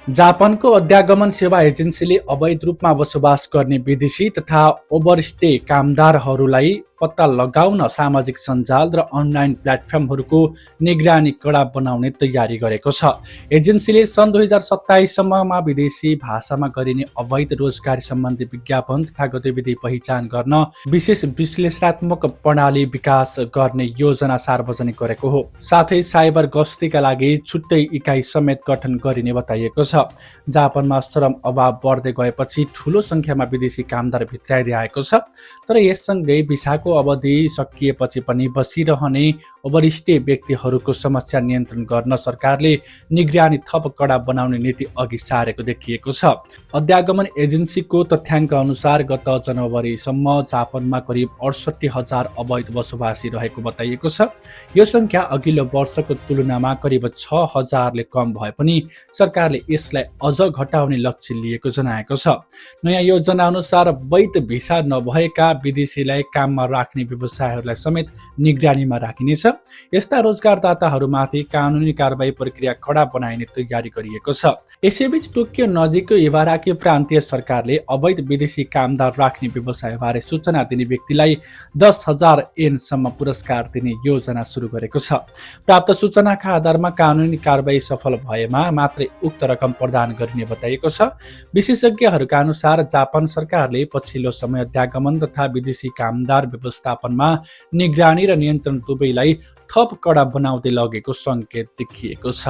जापानको अध्यागमन सेवा एजेन्सीले अवैध रूपमा बसोबास गर्ने विदेशी तथा ओभरस्टे कामदारहरूलाई पत्ता लगाउन सामाजिक सञ्जाल र अनलाइन प्लेटफर्महरूको निगरानी कडा बनाउने तयारी गरेको छ। एजेन्सीले सन् 2027सम्ममा विदेशी भाषामा गरिने अवैध रोजगारी सम्बन्धी विज्ञापन तथा गतिविधि पहिचान गर्न विशेष विश्लेषणात्मक प्रणाली विकास गर्ने योजना सार्वजनिक गरेको हो। साथै साइबर गस्तीका लागि छुट्टै इकाइ समेत गठन गरिने बताइएको छ। जापानमा श्रम अभाव बढ्दै गएपछि ठूलो संख्यामा विदेशी कामदार भित्राइदै आएको छ। तर यससँगै भिसाको अवधि सकिएपछि पनि बसिरहने ओभरस्टे व्यक्तिहरूको समस्या नियन्त्रण गर्न सरकारले निगरानी थप कडा बनाउने नीति अघि सारेको देखिएको छ। अध्यागमन एजेन्सीको तथ्याङ्क अनुसार गत जनवरीसम्म जापानमा करिब 68,000 अवैध बसोबासी रहेको बताइएको छ। यो संख्या अघिल्लो वर्षको तुलनामा करिब 6,000ले कम भए पनि सरकारले यसलाई अझ घटाउने लक्ष्य लिएको जनाएको छ। नयाँ योजना अनुसार वैध भिसा नभएका विदेशीलाई काममा राख्ने व्यवसायहरूलाई समेत निगरानीमा राखिनेछ। यस्ता रोजगारदाताहरूमाथि कानुनी कारबाही प्रक्रिया कडा बनाइने तयारी गरिएको छ। यसैबीच टोकियो नजिकको इबाराकी प्रान्तीय सरकारले अवैध विदेशी कामदार राख्ने व्यवसायबारे सूचना दिने व्यक्तिलाई 10,000 येनसम्म पुरस्कार दिने योजना सुरु गरेको छ। प्राप्त सूचनाका आधारमा कानुनी कारबाही सफल भएमा मात्रै उक्त रकम प्रदान गरिने बताइएको छ। विशेषज्ञहरूका अनुसार जापान सरकारले पछिल्लो समय अध्यागमन तथा विदेशी कामदार व्यवस्थापनमा निगरानी र नियन्त्रण दुवैलाई थप कडा बनाउँदै लगेको सङ्केत देखिएको छ।